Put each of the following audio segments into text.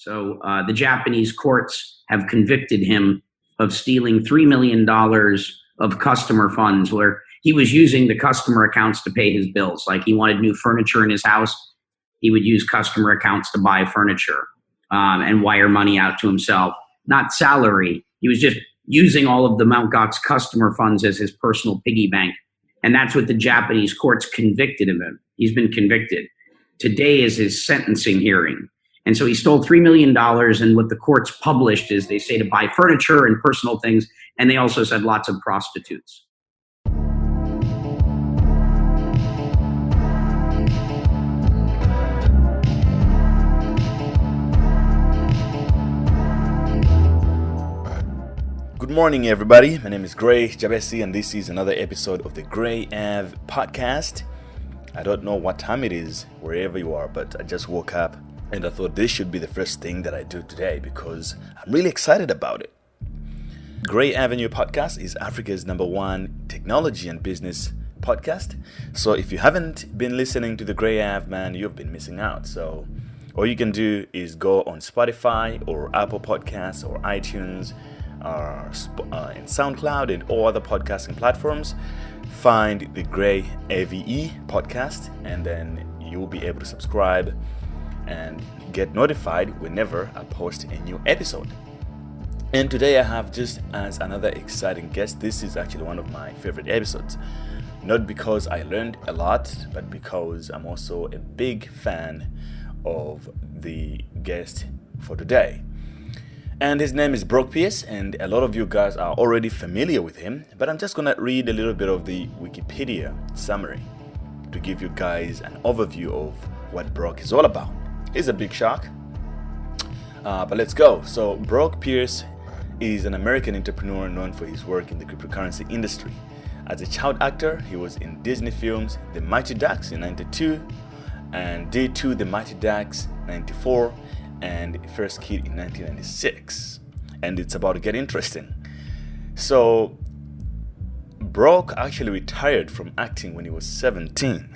So the Japanese courts have convicted him of stealing $3 million of customer funds, where he was using the customer accounts to pay his bills. Like, he wanted new furniture in his house, he would use customer accounts to buy furniture and wire money out to himself, not salary. He was just using all of the Mt. Gox customer funds as his personal piggy bank. And that's what the Japanese courts convicted him of. He's been convicted. Today is his sentencing hearing. And so he stole $3 million. And what the courts published is they say to buy furniture and personal things. And they also said lots of prostitutes. Good morning, everybody. My name is Gray Jabesi, and this is another episode of the Gray Av podcast. I don't know what time it is wherever you are, but I just woke up and I thought this should be the first thing that I do today because I'm really excited about it. Gray Avenue podcast is Africa's #1 technology and business podcast. So if you haven't been listening to the Gray Av, man, you've been missing out. So all you can do is go on Spotify or Apple Podcasts or iTunes and SoundCloud and all other podcasting platforms. Find the Gray AVE podcast, and then you'll be able to subscribe and get notified whenever I post a new episode. And today I have just as another exciting guest. This is actually one of my favorite episodes, not because I learned a lot, but because I'm also a big fan of the guest for today. And his name is Brock Pierce, and a lot of you guys are already familiar with him, but I'm just going to read a little bit of the Wikipedia summary to give you guys an overview of what Brock is all about. He's a big shark, but let's go. So Brock Pierce is an American entrepreneur known for his work in the cryptocurrency industry. As a child actor, he was in Disney films The Mighty Ducks in 92, and D2 The Mighty Ducks 94, and First Kid in 1996. And it's about to get interesting. So Brock actually retired from acting when he was 17.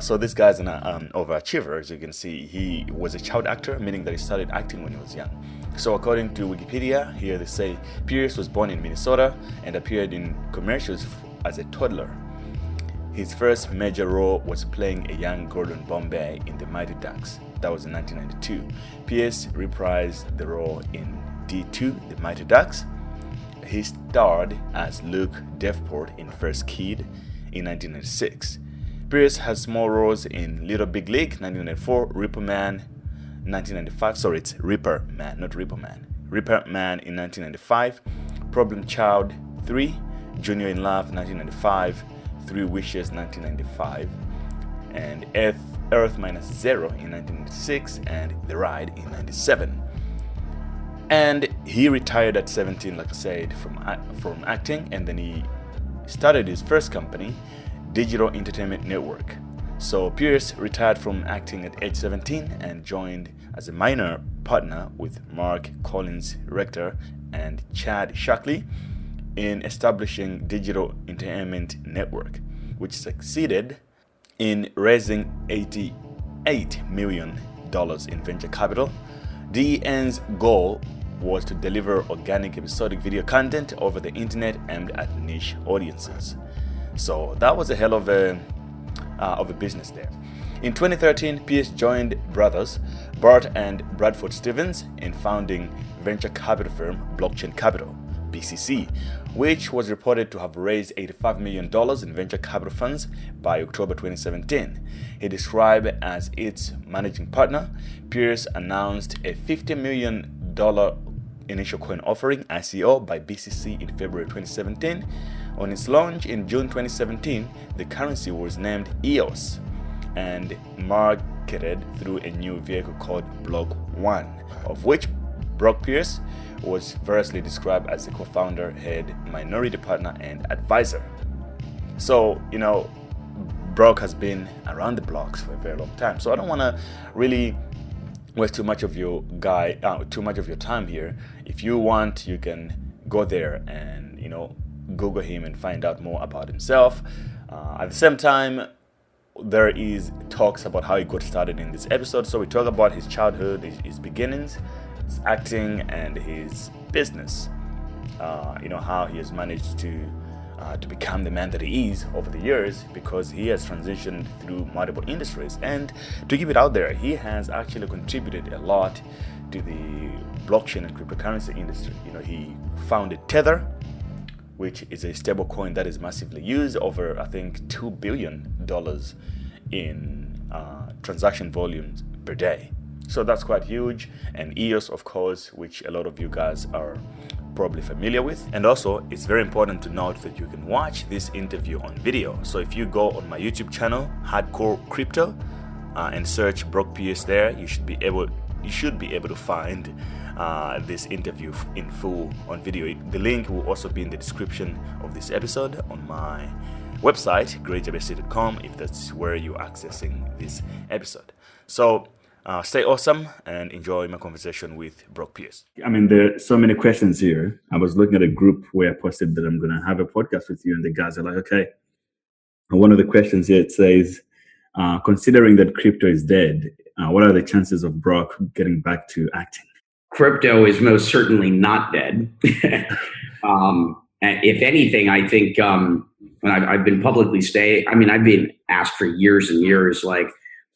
So this guy's an overachiever. As you can see, he was a child actor, meaning that he started acting when he was young. So according to Wikipedia, here they say Pierce was born in Minnesota and appeared in commercials as a toddler. His first major role was playing a young Gordon Bombay in The Mighty Ducks. That was in 1992. Pierce reprised the role in D2, The Mighty Ducks. He starred as Luke Davenport in First Kid in 1996. Pierce has small roles in Little Big League, 1994, Ripper Man, 1995. Sorry, it's Ripper Man, not Ripper Man. Ripper Man in 1995. Problem Child 3, Junior in Love, 1995. Three Wishes, 1995. And Earth Minus Zero in 1996, and The Ride in 97. And he retired at 17, like I said, from acting, and then he started his first company, Digital Entertainment Network. So Pierce retired from acting at age 17 and joined as a minor partner with Mark Collins Rector and Chad Shockley in establishing Digital Entertainment Network, which succeeded in raising $88 million in venture capital. DEN's goal was to deliver organic episodic video content over the internet aimed at niche audiences. So that was a hell of a business there. In 2013, Pierce joined brothers Bart and Bradford Stevens in founding venture capital firm Blockchain Capital, BCC, which was reported to have raised $85 million in venture capital funds by October 2017. He described as its managing partner. Pierce announced a $50 million initial coin offering, ICO, by BCC in February 2017. On its launch in June 2017, the currency was named EOS and marketed through a new vehicle called Block One, of which Brock Pierce was variously described as the co-founder, head, minority partner, and advisor. So, Brock has been around the blocks for a very long time. So I don't want to really waste too much of your time here. If you want, you can go there and Google him and find out more about himself. At the same time, there is talks about how he got started in this episode. So we talk about his childhood, his beginnings, his acting, and his business. How he has managed to become the man that he is over the years, because he has transitioned through multiple industries. And to keep it out there, he has actually contributed a lot to the blockchain and cryptocurrency industry. He founded Tether, which is a stable coin that is massively used, over I think $2 billion in transaction volumes per day. So that's quite huge. And EOS, of course, which a lot of you guys are probably familiar with. And also, it's very important to note that you can watch this interview on video. So if you go on my YouTube channel, Hardcore Crypto, and search Brock Pierce there, you should be able to find this interview in full on video. The link will also be in the description of this episode on my website, greatjabesi.com, if that's where you're accessing this episode. So stay awesome and enjoy my conversation with Brock Pierce. I mean, there are so many questions here. I was looking at a group where I posted that I'm going to have a podcast with you, and the guys are like, okay. And one of the questions here, it says, considering that crypto is dead, what are the chances of Brock getting back to acting? Crypto is most certainly not dead. If anything, I think, I've been publicly I've been asked for years and years, like,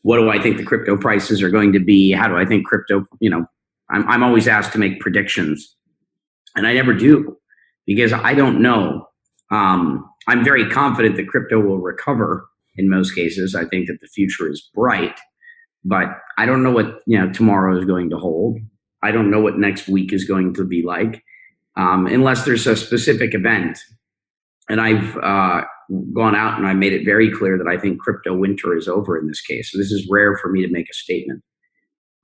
what do I think the crypto prices are going to be? How do I think crypto, I'm always asked to make predictions, and I never do, because I don't know. I'm very confident that crypto will recover in most cases. I think that the future is bright, but I don't know what, tomorrow is going to hold. I don't know what next week is going to be like, unless there's a specific event. And I've gone out and I made it very clear that I think crypto winter is over in this case. So this is rare for me to make a statement,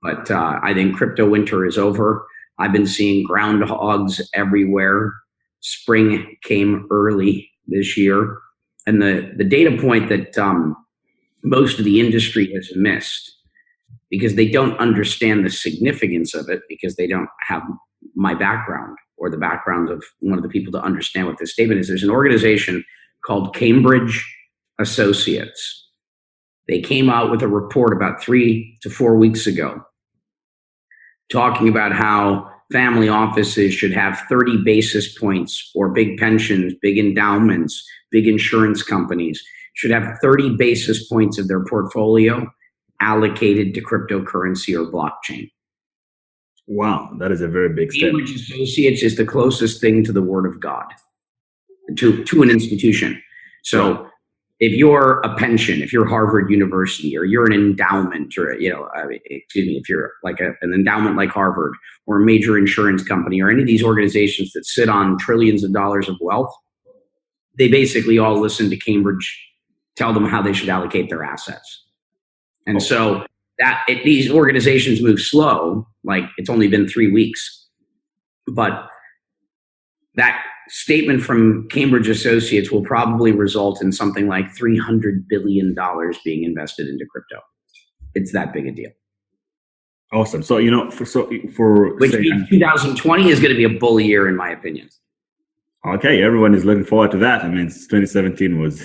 but I think crypto winter is over. I've been seeing groundhogs everywhere. Spring came early this year. And the data point that most of the industry has missed, because they don't understand the significance of it, because they don't have my background or the background of one of the people to understand what this statement is. There's an organization called Cambridge Associates. They came out with a report about 3 to 4 weeks ago talking about how family offices should have 30 basis points, or big pensions, big endowments, big insurance companies should have 30 basis points of their portfolio allocated to cryptocurrency or blockchain. Wow, that is a very big step. Cambridge Associates is the closest thing to the Word of God, to an institution. So if you're a pension, if you're Harvard University, or you're an endowment, or, if you're like an endowment like Harvard, or a major insurance company, or any of these organizations that sit on trillions of dollars of wealth, they basically all listen to Cambridge tell them how they should allocate their assets. And so these organizations move slow, like it's only been 3 weeks, but that statement from Cambridge Associates will probably result in something like $300 billion being invested into crypto. It's that big a deal. Awesome. So, for which means 2020 is going to be a bull year, in my opinion. Okay, everyone is looking forward to that. I mean, 2017 was,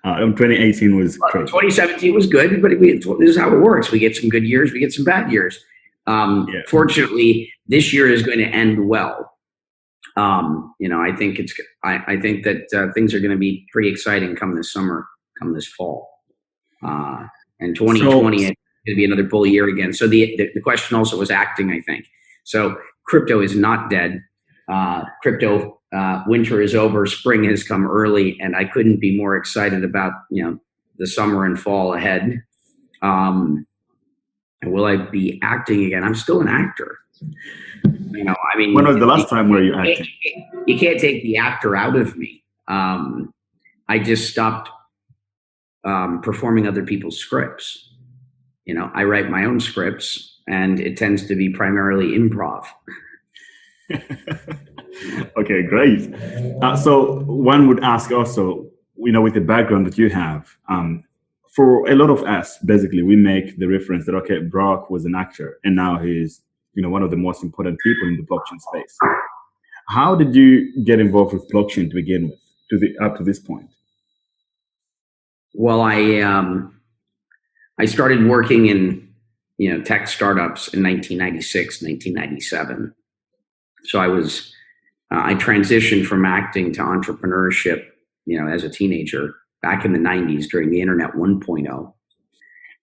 2018 was crazy. 2017 was good, but this is how it works. We get some good years, we get some bad years. Fortunately, this year is going to end well. I think that things are going to be pretty exciting come this summer, come this fall, and 2020 is going to be another bull year again. So the question also was acting, I think. So crypto is not dead. Crypto winter is over. Spring has come early, and I couldn't be more excited about the summer and fall ahead. Will I be acting again? I'm still an actor. When was the last time were you acting? You can't take the actor out of me. I just stopped performing other people's scripts. I write my own scripts, and it tends to be primarily improv. Okay, great. So one would ask also, with the background that you have, for a lot of us, basically, we make the reference that, okay, Brock was an actor, and now he's one of the most important people in the blockchain space. How did you get involved with blockchain to begin with, up to this point? Well, I started working in, tech startups in 1996, 1997. So I transitioned from acting to entrepreneurship, as a teenager back in the 90s during the Internet 1.0.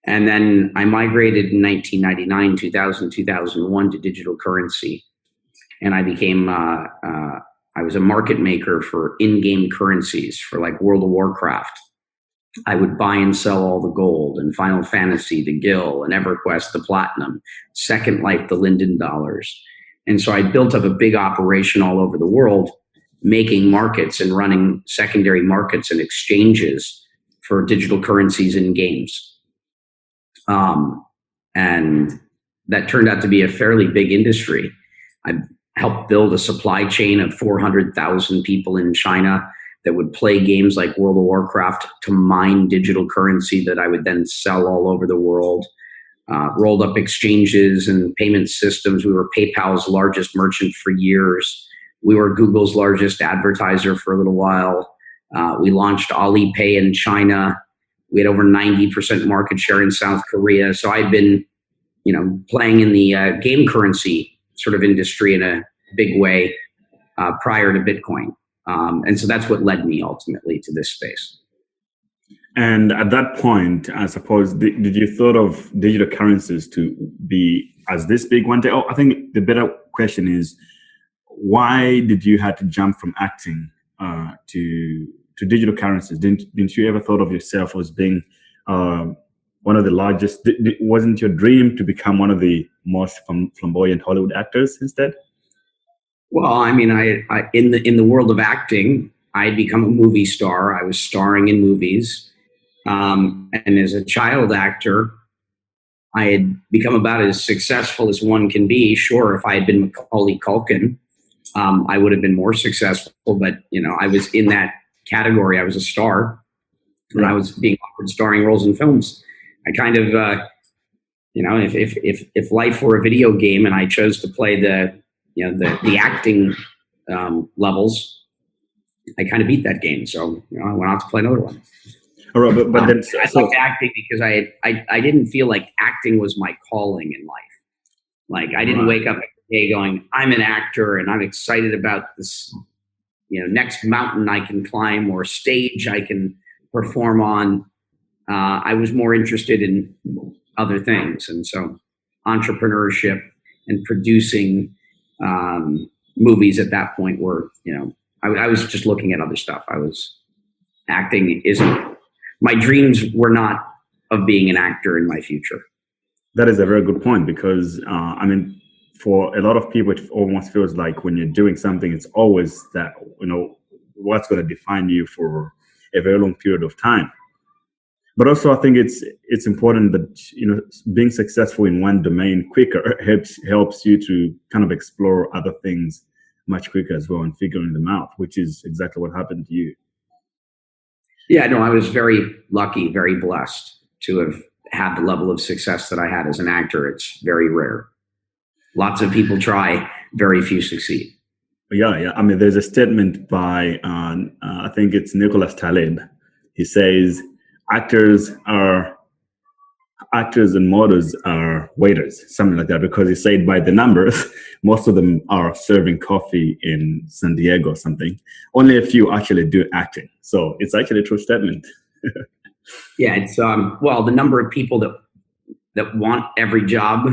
And then I migrated in 1999, 2000, 2001 to digital currency. And I became, I was a market maker for in-game currencies for like World of Warcraft. I would buy and sell all the gold and Final Fantasy, the Gil, and EverQuest, the Platinum, Second Life, the Linden dollars. And so I built up a big operation all over the world, making markets and running secondary markets and exchanges for digital currencies in games. And that turned out to be a fairly big industry. I helped build a supply chain of 400,000 people in China that would play games like World of Warcraft to mine digital currency that I would then sell all over the world. Rolled up exchanges and payment systems. We were PayPal's largest merchant for years. We were Google's largest advertiser for a little while. We launched Alipay in China. We had over 90% market share in South Korea. So I'd been, playing in the game currency sort of industry in a big way prior to Bitcoin. And so that's what led me ultimately to this space. And at that point, I suppose, did you thought of digital currencies to be as this big one day? Oh, I think the better question is, why did you have to jump from acting to digital currencies? Didn't you ever thought of yourself as being one of the largest? Wasn't your dream to become one of the most flamboyant Hollywood actors instead? Well, I mean, I in the world of acting, I had become a movie star. I was starring in movies. And as a child actor, I had become about as successful as one can be. Sure, if I had been Macaulay Culkin, I would have been more successful. But, I was in that category. I was a star. And I was being offered starring roles in films. I kind of, if life were a video game and I chose to play the acting levels, I kind of beat that game. So, I went out to play another one. All right, but then I liked acting because I didn't feel like acting was my calling in life. Like I didn't wake up every day going, I'm an actor and I'm excited about this, next mountain I can climb or stage I can perform on. I was more interested in other things, and so entrepreneurship and producing movies at that point were, I was just looking at other stuff. Acting isn't. My dreams were not of being an actor in my future. That is a very good point because, for a lot of people, it almost feels like when you're doing something, it's always that, what's going to define you for a very long period of time. But also, I think it's important that, being successful in one domain quicker helps you to kind of explore other things much quicker as well and figuring them out, which is exactly what happened to you. Yeah, no, I was very lucky, very blessed to have had the level of success that I had as an actor. It's very rare. Lots of people try, very few succeed. Yeah. There's a statement by, I think it's Nicholas Taleb. He says, actors and models are waiters, something like that, because he said by the numbers, most of them are serving coffee in San Diego or something. Only a few actually do acting. So it's actually a true statement. Yeah, it's the number of people that want every job,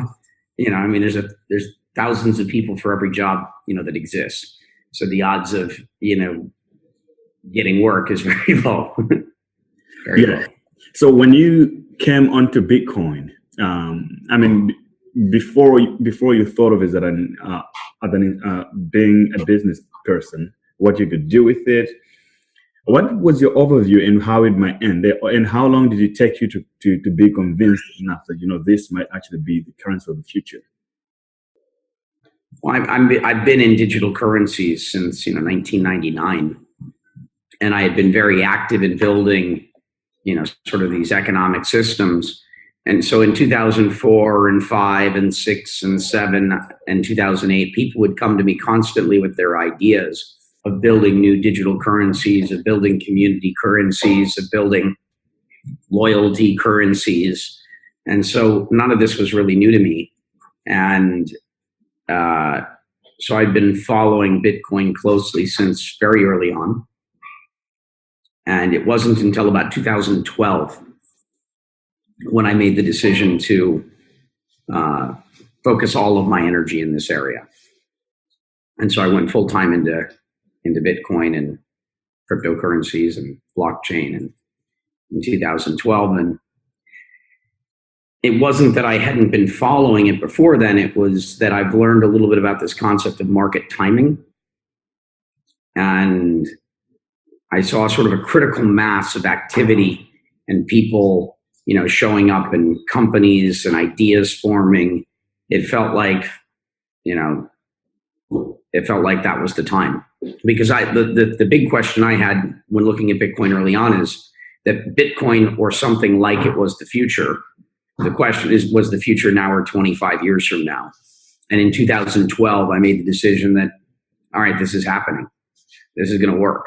there's thousands of people for every job, that exists. So the odds of, getting work is very low. Very low. So when you came onto Bitcoin, before you thought of it as being a business person, what you could do with it, what was your overview and how it might end, and how long did it take you to be convinced enough that this might actually be the currency of the future? Well, I've been in digital currencies since 1999, and I had been very active in building sort of these economic systems. And so in 2004 and 5 and 6 and 7 and 2008, people would come to me constantly with their ideas of building new digital currencies, of building community currencies, of building loyalty currencies, And so none of this was really new to me. And so I'd been following Bitcoin closely since very early on. And it wasn't until about 2012 when I made the decision to focus all of my energy in this area. And so I went full time into Bitcoin and cryptocurrencies and blockchain in 2012. And it wasn't that I hadn't been following it before then. It was that I've learned a little bit about this concept of market timing. And I saw sort of a critical mass of activity and people, showing up, and companies and ideas forming. It felt like, that was the time. Because the big question I had when looking at Bitcoin early on is that Bitcoin or something like it was the future. The question is, was the future now or 25 years from now? And in 2012, I made the decision that, all right, this is happening. This is going to work.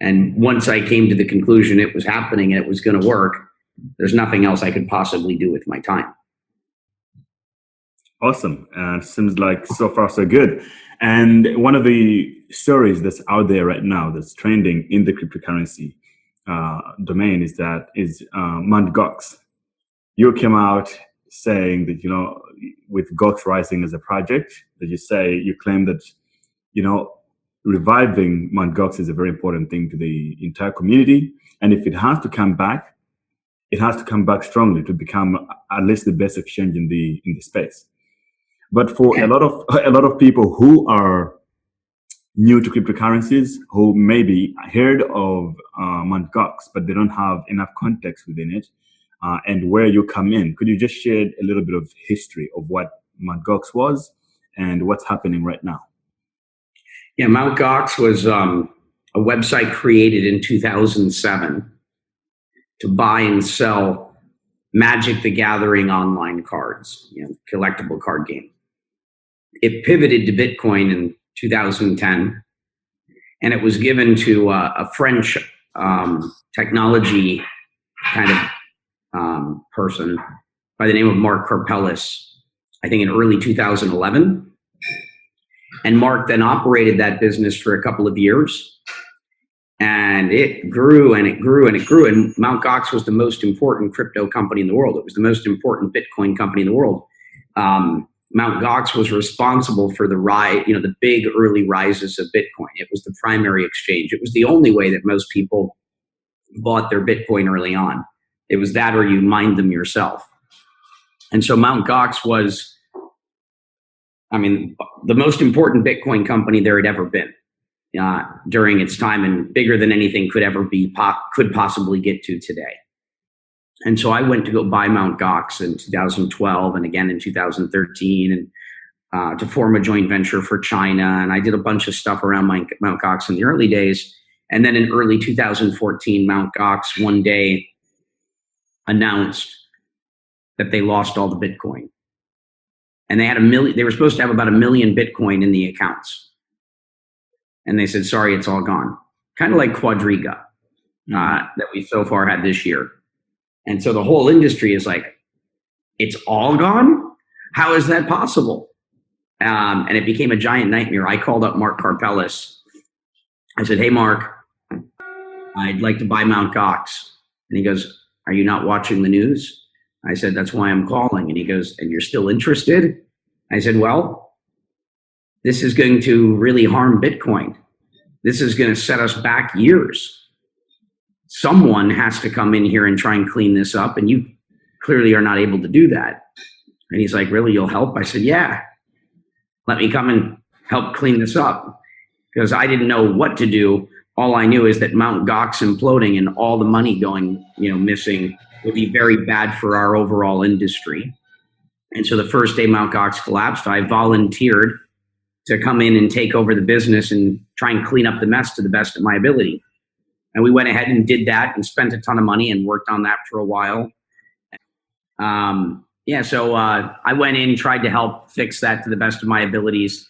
And once I came to the conclusion it was happening and it was going to work, there's nothing else I could possibly do with my time. Awesome. Seems like so far so good. And one of the stories that's out there right now that's trending in the cryptocurrency domain is Mt. Gox. You came out saying that, with Gox Rising as a project, that you claim that, reviving Mt. Gox is a very important thing to the entire community. And if it has to come back, it has to come back strongly to become at least the best exchange in the space. But for a lot of people who are new to cryptocurrencies, who maybe heard of Mt. Gox, but they don't have enough context within it, and where you come in, could you just share a little bit of history of what Mt. Gox was and what's happening right now? Yeah, Mt. Gox was a website created in 2007 to buy and sell Magic the Gathering online cards, collectible card game. It pivoted to Bitcoin in 2010, and it was given to a French technology kind of person by the name of Mark Karpeles, I think in early 2011. And Mark then operated that business for a couple of years, and it grew and it grew and it grew. And Mt. Gox was the most important crypto company in the world. It was the most important Bitcoin company in the world. Mt. Gox was responsible for the rise, the big early rises of Bitcoin. It was the primary exchange. It was the only way that most people bought their Bitcoin early on. It was that, or you mined them yourself. And so Mt. Gox was, the most important Bitcoin company there had ever been during its time, and bigger than anything could possibly get to today. And so I went to go buy Mt. Gox in 2012 and again in 2013, and to form a joint venture for China. And I did a bunch of stuff around Mt. Gox in the early days. And then in early 2014, Mt. Gox one day announced that they lost all the Bitcoin. And they were supposed to have about 1 million Bitcoin in the accounts. And they said, sorry, it's all gone. Kind of like Quadriga that we so far had this year. And so the whole industry is like, it's all gone? How is that possible? And it became a giant nightmare. I called up Mark Karpeles. I said, hey, Mark, I'd like to buy Mt. Gox. And he goes, are you not watching the news? I said, that's why I'm calling. And he goes, and you're still interested? I said, well, this is going to really harm Bitcoin. This is going to set us back years. Someone has to come in here and try and clean this up, and you clearly are not able to do that. And he's like, really, you'll help? I said, yeah, let me come and help clean this up. Because I didn't know what to do. All I knew is that Mt. Gox imploding and all the money going, missing would be very bad for our overall industry. And so the first day Mt. Gox collapsed, I volunteered to come in and take over the business and try and clean up the mess to the best of my ability. And we went ahead and did that and spent a ton of money and worked on that for a while. So I went in, tried to help fix that to the best of my abilities.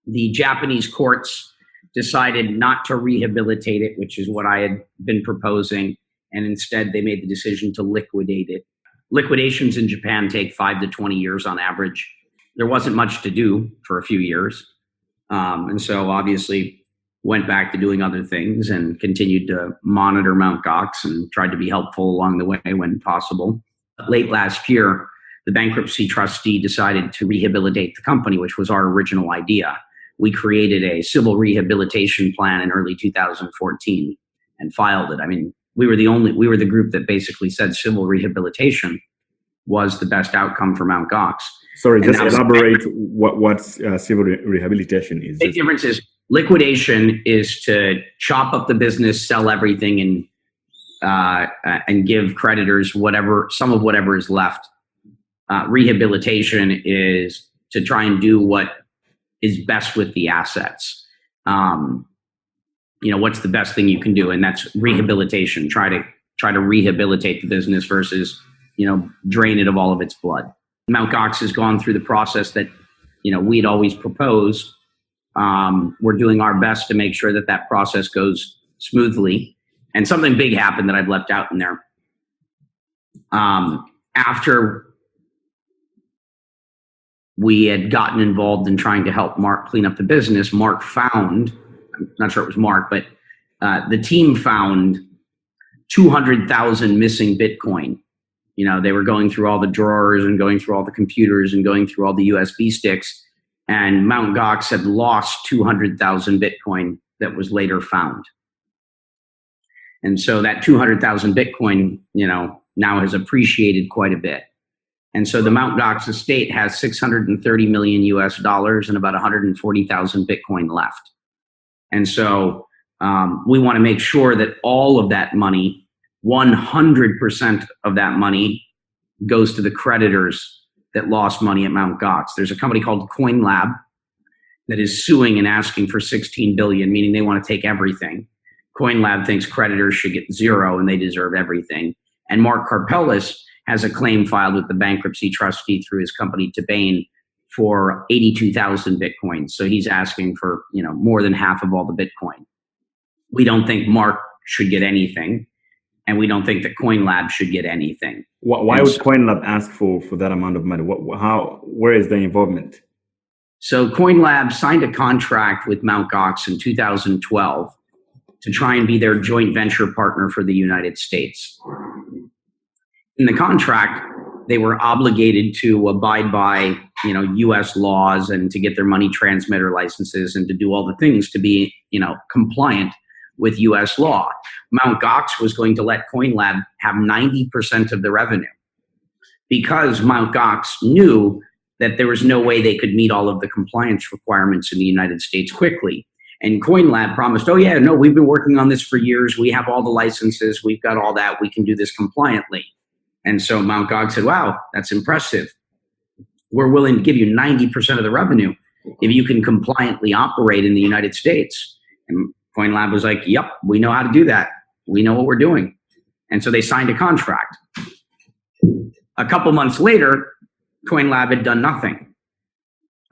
The Japanese courts decided not to rehabilitate it, which is what I had been proposing. and instead they made the decision to liquidate it. Liquidations in Japan take 5 to 20 years on average. There wasn't much to do for a few years. And so obviously went back to doing other things and continued to monitor Mt. Gox and tried to be helpful along the way when possible. Late last year, the bankruptcy trustee decided to rehabilitate the company, which was our original idea. We created a civil rehabilitation plan in early 2014 and filed it. I mean, we were the group that basically said civil rehabilitation was the best outcome for Mt. Gox. Sorry, just elaborate what civil rehabilitation is. The difference is liquidation is to chop up the business, sell everything, and give creditors some of whatever is left. Rehabilitation is to try and do what is best with the assets. What's the best thing you can do, and that's rehabilitation. Try to rehabilitate the business versus drain it of all of its blood. Mt. Gox has gone through the process that we'd always proposed. We're doing our best to make sure that process goes smoothly. And something big happened that I've left out in there. After we had gotten involved in trying to help Mark clean up the business, Mark found, I'm not sure it was Mark, but the team found 200,000 missing Bitcoin. They were going through all the drawers and going through all the computers and going through all the USB sticks. And Mt. Gox had lost 200,000 Bitcoin that was later found. And so that 200,000 Bitcoin, now has appreciated quite a bit. And so the Mt. Gox estate has 630 million US dollars and about 140,000 Bitcoin left. And so we want to make sure that all of that money, 100% of that money, goes to the creditors that lost money at Mt. Gox. There's a company called CoinLab that is suing and asking for $16 billion, meaning they want to take everything. CoinLab thinks creditors should get zero and they deserve everything. And Mark Karpelis has a claim filed with the bankruptcy trustee through his company Tabane for 82,000 Bitcoins. So he's asking for, more than half of all the Bitcoin. We don't think Mark should get anything, and we don't think that CoinLab should get anything. Why would CoinLab ask for that amount of money? Where is the involvement? So CoinLab signed a contract with Mt. Gox in 2012 to try and be their joint venture partner for the United States. In the contract, they were obligated to abide by, U.S. laws and to get their money transmitter licenses and to do all the things to be, compliant with U.S. law. Mt. Gox was going to let CoinLab have 90% of the revenue because Mt. Gox knew that there was no way they could meet all of the compliance requirements in the United States quickly. And CoinLab promised, oh yeah, no, we've been working on this for years. We have all the licenses. We've got all that. We can do this compliantly. And so Mt. Gox said, wow, that's impressive. We're willing to give you 90% of the revenue if you can compliantly operate in the United States. And CoinLab was like, yep, we know how to do that. We know what we're doing. And so they signed a contract. A couple months later, CoinLab had done nothing.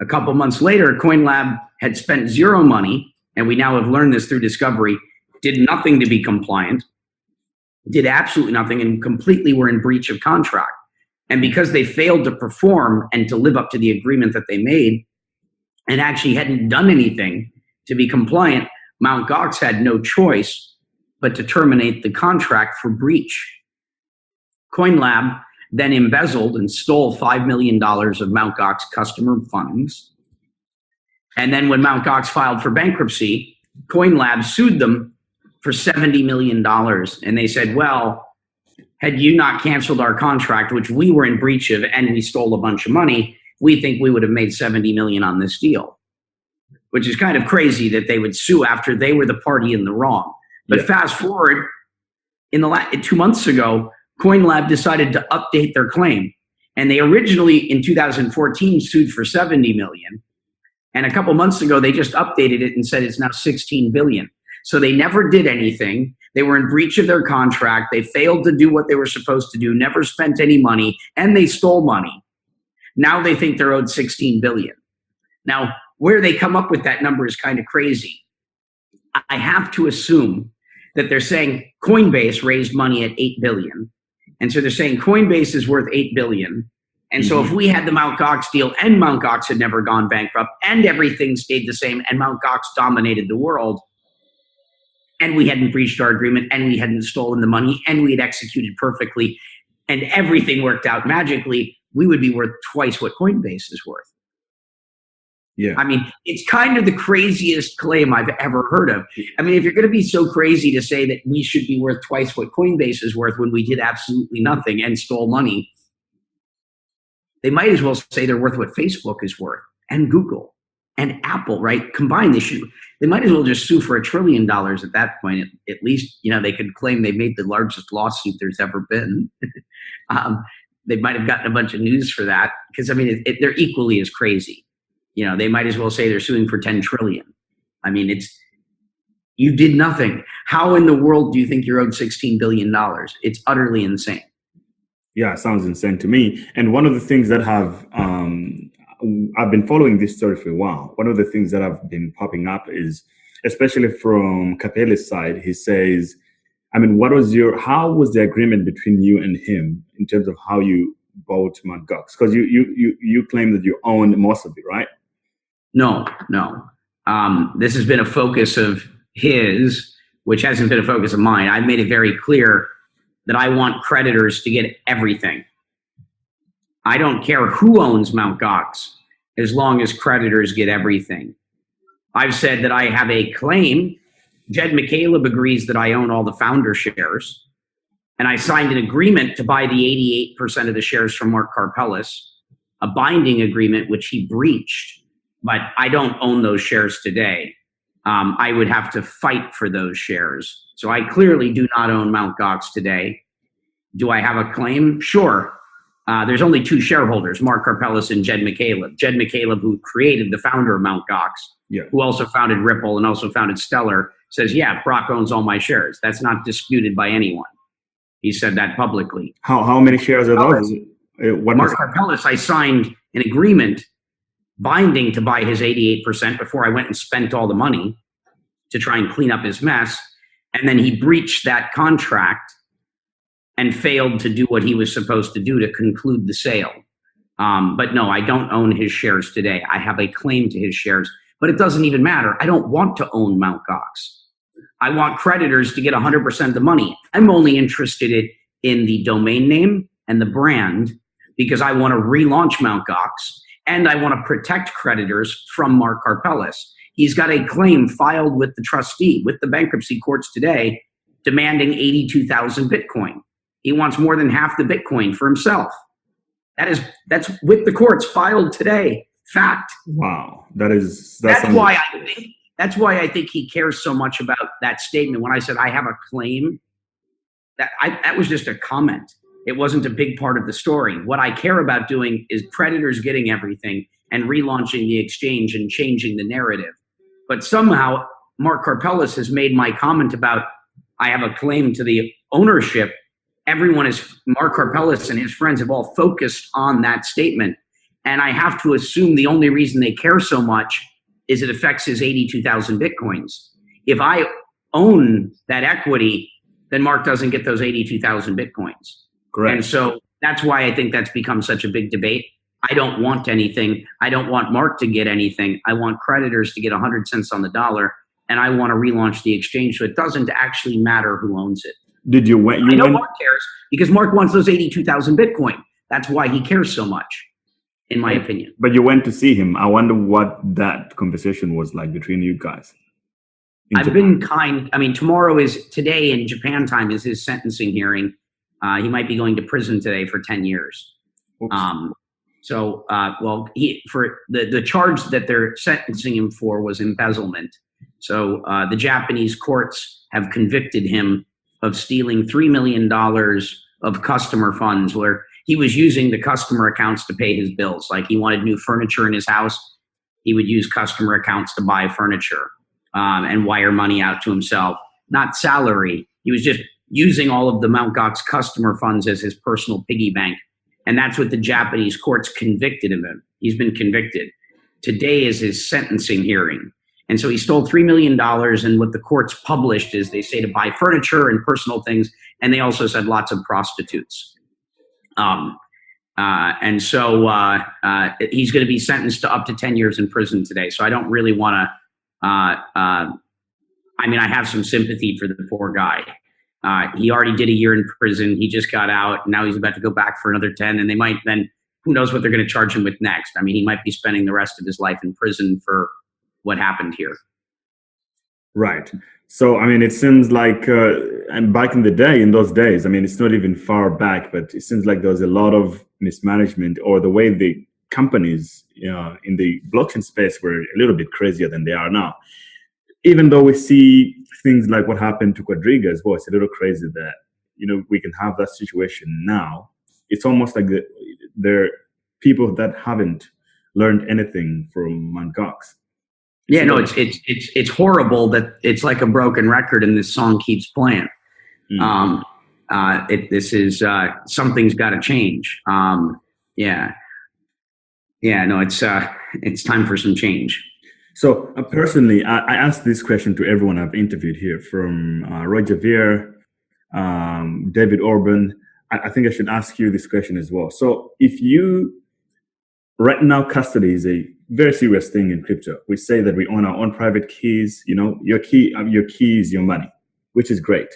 A couple months later, CoinLab had spent zero money, and we now have learned this through discovery, did nothing to be compliant, did absolutely nothing, and completely were in breach of contract. And because they failed to perform and to live up to the agreement that they made and actually hadn't done anything to be compliant, Mt. Gox had no choice but to terminate the contract for breach. CoinLab then embezzled and stole $5 million of Mt. Gox customer funds. And then when Mt. Gox filed for bankruptcy, CoinLab sued them for $70 million. And they said, well, had you not canceled our contract, which we were in breach of, and we stole a bunch of money, we think we would have made $70 million on this deal. Which is kind of crazy that they would sue after they were the party in the wrong. But fast forward, 2 months ago, CoinLab decided to update their claim. And they originally, in 2014, sued for $70 million. And a couple months ago, they just updated it and said it's now $16 billion. So they never did anything. They were in breach of their contract. They failed to do what they were supposed to do, never spent any money, and they stole money. Now they think they're owed $16 billion. Now, where they come up with that number is kind of crazy. I have to assume that they're saying Coinbase raised money at 8 billion. And so they're saying Coinbase is worth 8 billion. And so if we had the Mt. Gox deal and Mt. Gox had never gone bankrupt and everything stayed the same and Mt. Gox dominated the world and we hadn't breached our agreement and we hadn't stolen the money and we had executed perfectly and everything worked out magically, we would be worth twice what Coinbase is worth. Yeah. I mean, it's kind of the craziest claim I've ever heard of. I mean, if you're going to be so crazy to say that we should be worth twice what Coinbase is worth when we did absolutely nothing and stole money, they might as well say they're worth what Facebook is worth and Google and Apple, right? Combined, they might as well just sue for $1 trillion at that point. At least, they could claim they made the largest lawsuit there's ever been. They might have gotten a bunch of news for that because, I mean, they're equally as crazy. They might as well say they're suing for 10 trillion. I mean, you did nothing. How in the world do you think you're owed $16 billion? It's utterly insane. Yeah, it sounds insane to me. And one of the things that I've been following this story for a while. One of the things that have been popping up is, especially from Capelli's side, he says, I mean, how was the agreement between you and him in terms of how you bought Mt. Gox? Because you claim that you own most of it, right? No. This has been a focus of his, which hasn't been a focus of mine. I've made it very clear that I want creditors to get everything. I don't care who owns Mt. Gox as long as creditors get everything. I've said that I have a claim. Jed McCaleb agrees that I own all the founder shares. And I signed an agreement to buy the 88% of the shares from Mark Karpelès, a binding agreement which he breached. But I don't own those shares today. I would have to fight for those shares. So I clearly do not own Mt. Gox today. Do I have a claim? Sure. There's only two shareholders, Mark Karpelès and Jed McCaleb. Jed McCaleb, who created the founder of Mt. Gox, who also founded Ripple and also founded Stellar, says, yeah, Brock owns all my shares. That's not disputed by anyone. He said that publicly. How many shares are those? Mark Karpelès, I signed an agreement binding to buy his 88% before I went and spent all the money to try and clean up his mess. And then he breached that contract and failed to do what he was supposed to do to conclude the sale. But no, I don't own his shares today. I have a claim to his shares, but it doesn't even matter. I don't want to own Mt. Gox. I want creditors to get 100% of the money. I'm only interested in the domain name and the brand because I want to relaunch Mt. Gox and I want to protect creditors from Mark Karpelès. He's got a claim filed with the trustee, with the bankruptcy courts today, demanding 82,000 Bitcoin. He wants more than half the Bitcoin for himself. That's with the courts filed today. Fact. Wow. That's why I think he cares so much about that statement. When I said I have a claim, that was just a comment. It wasn't a big part of the story. What I care about doing is creditors getting everything and relaunching the exchange and changing the narrative. But somehow Mark Karpelès has made my comment about I have a claim to the ownership. Mark Karpelès and his friends have all focused on that statement. And I have to assume the only reason they care so much is it affects his 82,000 Bitcoins. If I own that equity, then Mark doesn't get those 82,000 Bitcoins. Correct. And so that's why I think that's become such a big debate. I don't want anything. I don't want Mark to get anything. I want creditors to get 100 cents on the dollar, and I want to relaunch the exchange so it doesn't actually matter who owns it. Did you went? I know Mark cares because Mark wants those 82,000 Bitcoin. That's why he cares so much, in my opinion. But you went to see him. I wonder what that conversation was like between you guys. I've been kind. I mean, today in Japan time is his sentencing hearing. He might be going to prison today for 10 years. For the charge that they're sentencing him for was embezzlement. So the Japanese courts have convicted him of stealing $3 million of customer funds where he was using the customer accounts to pay his bills. Like he wanted new furniture in his house. He would use customer accounts to buy furniture and wire money out to himself, not salary. He was just using all of the Mt. Gox customer funds as his personal piggy bank. And that's what the Japanese courts convicted him of. He's been convicted. Today is his sentencing hearing. And so he stole $3 million. And what the courts published is they say to buy furniture and personal things. And they also said lots of prostitutes. And so he's going to be sentenced to up to 10 years in prison today. So I don't really want to, I have some sympathy for the poor guy. He already did a year in prison. He just got out. Now he's about to go back for another 10. And they might then, who knows what they're going to charge him with next. I mean, he might be spending the rest of his life in prison for what happened here. Right. So, I mean, it seems like, and back in the day, in those days, I mean, it's not even far back, but it seems like there was a lot of mismanagement, or the way the companies in the blockchain space were a little bit crazier than they are now. Even though we see things like what happened to Quadriga as well, it's a little crazy that, we can have that situation now. It's almost like there are people that haven't learned anything from Mt. Gox. Yeah, no, it's horrible that it's like a broken record and this song keeps playing. Something's got to change. It's time for some change. So personally, I asked this question to everyone I've interviewed here, from Roger Ver, David Orban. I think I should ask you this question as well. So if right now, custody is a very serious thing in crypto. We say that we own our own private keys. Your key is your money, which is great.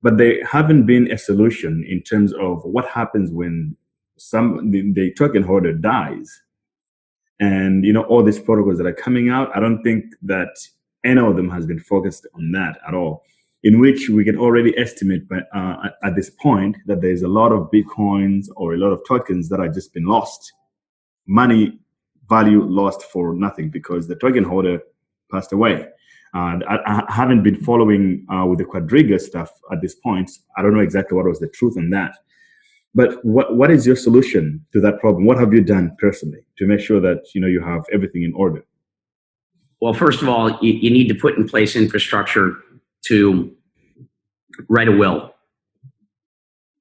But there haven't been a solution in terms of what happens when the token holder dies. And, all these protocols that are coming out, I don't think that any of them has been focused on that at all, in which we can already estimate at this point that there's a lot of Bitcoins or a lot of tokens that have just been lost. Money value lost for nothing because the token holder passed away. I haven't been following with the Quadriga stuff at this point. I don't know exactly what was the truth on that. But what is your solution to that problem? What have you done personally to make sure that you have everything in order? Well, first of all, you need to put in place infrastructure to write a will.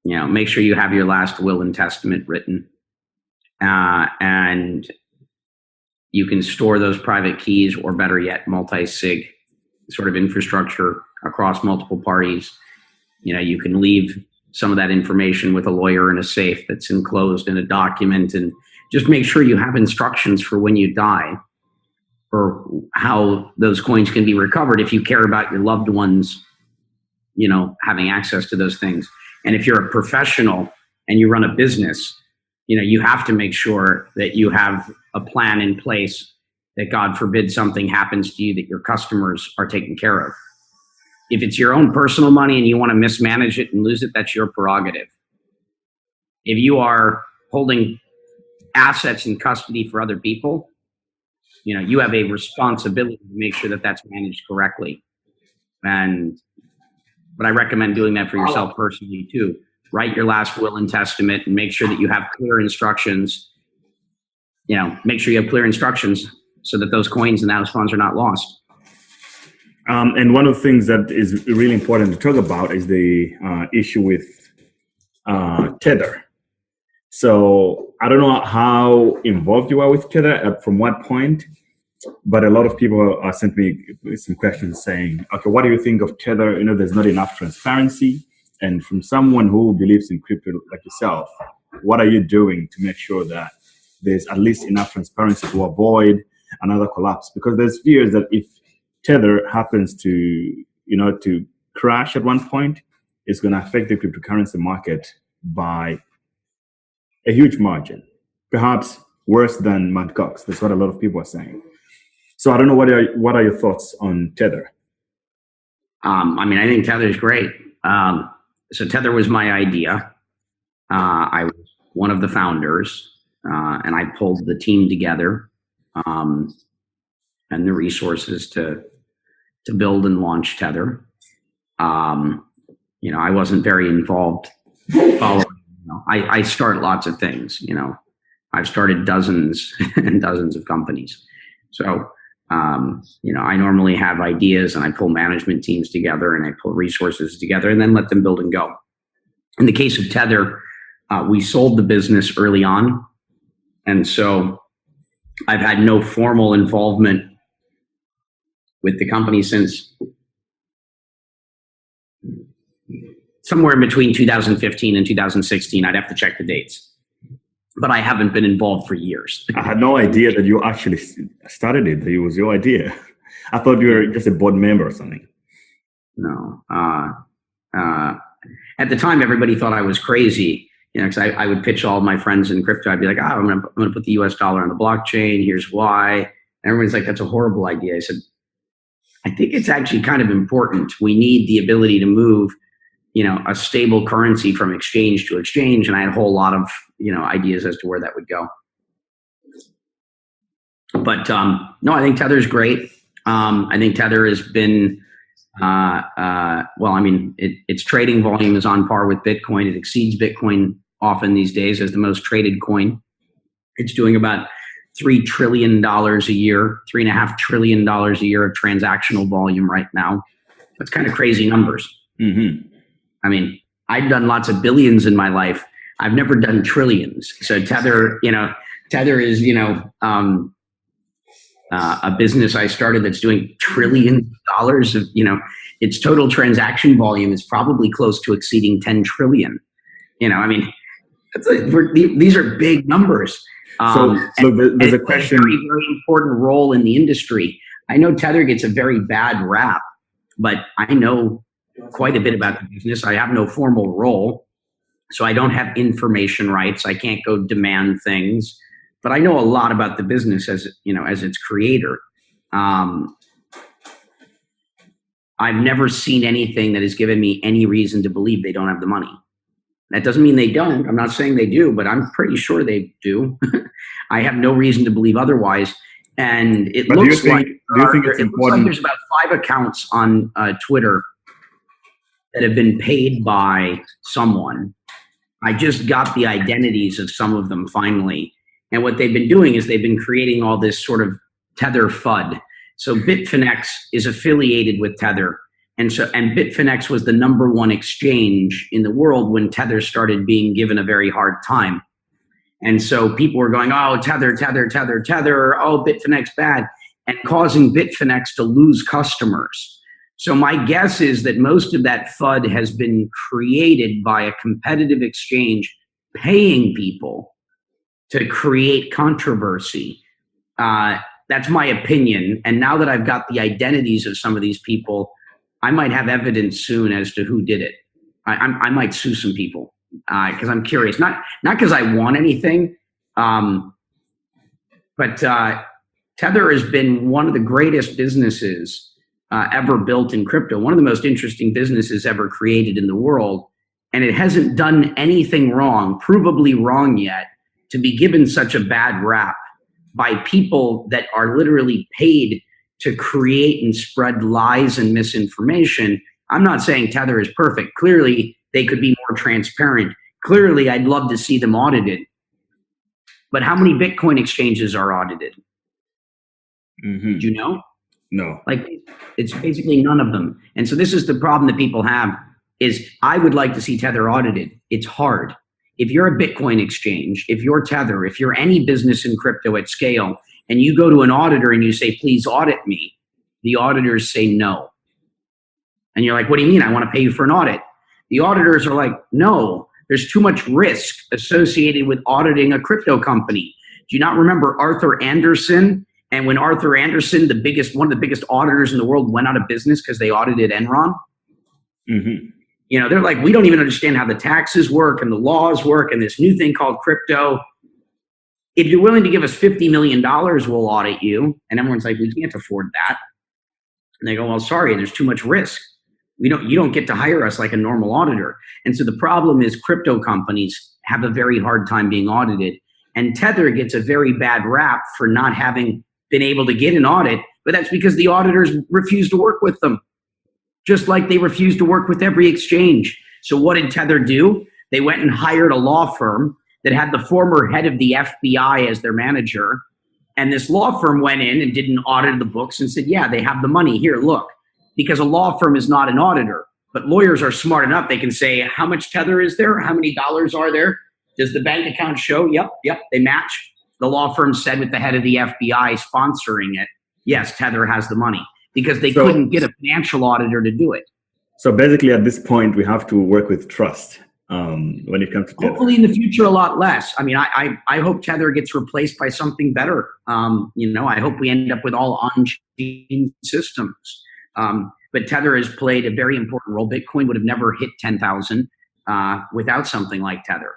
Make sure you have your last will and testament written. And you can store those private keys, or better yet, multi-sig sort of infrastructure across multiple parties. You can leave some of that information with a lawyer in a safe that's enclosed in a document, and just make sure you have instructions for when you die, or how those coins can be recovered if you care about your loved ones, having access to those things. And if you're a professional and you run a business, you have to make sure that you have a plan in place that, God forbid, something happens to you, that your customers are taken care of. If it's your own personal money and you want to mismanage it and lose it, that's your prerogative. If you are holding assets in custody for other people, you have a responsibility to make sure that that's managed correctly. But I recommend doing that for yourself personally too. Write your last will and testament and make sure that you have clear instructions. Make sure you have clear instructions so that those coins and those funds are not lost. And one of the things that is really important to talk about is the issue with Tether. So I don't know how involved you are with Tether, from what point, but a lot of people sent me some questions saying, okay, what do you think of Tether? There's not enough transparency. And from someone who believes in crypto like yourself, what are you doing to make sure that there's at least enough transparency to avoid another collapse? Because there's fears that if Tether happens to crash at one point, it's going to affect the cryptocurrency market by a huge margin, perhaps worse than Mt. Gox. That's what a lot of people are saying. So I don't know, what are your thoughts on Tether? I think Tether is great. So Tether was my idea. I was one of the founders, and I pulled the team together and the resources to build and launch Tether. I wasn't very involved following. I start lots of things. I've started dozens and dozens of companies. So, I normally have ideas and I pull management teams together and I pull resources together and then let them build and go. In the case of Tether, we sold the business early on. And so I've had no formal involvement with the company since somewhere in between 2015 and 2016. I'd have to check the dates, but I haven't been involved for years. I had no idea that you actually started it, that it was your idea. I thought you were just a board member or something. No. At the time, everybody thought I was crazy, because I would pitch all of my friends in crypto. I'd be like, I'm going to put the US dollar on the blockchain. Here's why. And everyone's like, that's a horrible idea. I said, I think it's actually kind of important. We need the ability to move, a stable currency from exchange to exchange. And I had a whole lot of, ideas as to where that would go. But no, I think Tether's great. I think Tether has been, its trading volume is on par with Bitcoin. It exceeds Bitcoin often these days as the most traded coin. It's doing about $3 trillion a year, $3.5 trillion a year of transactional volume right now. That's kind of crazy numbers. Mm-hmm. I mean, I've done lots of billions in my life. I've never done trillions. So Tether is, a business I started that's doing trillions of dollars of, its total transaction volume is probably close to exceeding 10 trillion. These are big numbers. So there's a question. Very, very important role in the industry. I know Tether gets a very bad rap, but I know quite a bit about the business. I have no formal role, so I don't have information rights. I can't go demand things, but I know a lot about the business as its creator. I've never seen anything that has given me any reason to believe they don't have the money. That doesn't mean they don't. I'm not saying they do, but I'm pretty sure they do. I have no reason to believe otherwise. And it looks like there's about 5 accounts on Twitter that have been paid by someone. I just got the identities of some of them finally. And what they've been doing is they've been creating all this sort of Tether FUD. So Bitfinex is affiliated with Tether. And Bitfinex was the number 1 exchange in the world when Tether started being given a very hard time. And so people were going, oh, Tether, oh, Bitfinex bad, and causing Bitfinex to lose customers. So my guess is that most of that FUD has been created by a competitive exchange paying people to create controversy. That's my opinion. And now that I've got the identities of some of these people, I might have evidence soon as to who did it. I might sue some people because I'm curious. Not because I want anything, but Tether has been one of the greatest businesses ever built in crypto, one of the most interesting businesses ever created in the world. And it hasn't done anything wrong, provably wrong yet, to be given such a bad rap by people that are literally paid to create and spread lies and misinformation. I'm not saying Tether is perfect. Clearly, they could be more transparent. Clearly, I'd love to see them audited. But how many Bitcoin exchanges are audited? Mm-hmm. Do you know? No. It's basically none of them. And so this is the problem that people have is I would like to see Tether audited. It's hard. If you're a Bitcoin exchange, if you're Tether, if you're any business in crypto at scale, and you go to an auditor and you say, please audit me, the auditors say no. And you're like, what do you mean? I want to pay you for an audit. The auditors are like, no, there's too much risk associated with auditing a crypto company. Do you not remember Arthur Andersen? And when Arthur Andersen, one of the biggest auditors in the world, went out of business because they audited Enron? Mm-hmm. They're like, we don't even understand how the taxes work and the laws work and this new thing called crypto. If you're willing to give us $50 million, we'll audit you. And everyone's like, we can't afford that. And they go, well, sorry, there's too much risk. You don't get to hire us like a normal auditor. And so the problem is crypto companies have a very hard time being audited. And Tether gets a very bad rap for not having been able to get an audit, but that's because the auditors refuse to work with them, just like they refuse to work with every exchange. So what did Tether do? They went and hired a law firm that had the former head of the FBI as their manager. And this law firm went in and did an audit of the books and said, yeah, they have the money. Here, look. Because a law firm is not an auditor. But lawyers are smart enough. They can say, how much Tether is there? How many dollars are there? Does the bank account show? Yep, they match. The law firm said with the head of the FBI sponsoring it, yes, Tether has the money. because they couldn't get a financial auditor to do it. So basically, at this point, we have to work with trust when it comes to Tether. Hopefully in the future, a lot less. I mean, I hope Tether gets replaced by something better. I hope we end up with all on-chain systems. But Tether has played a very important role. Bitcoin would have never hit 10,000 without something like Tether.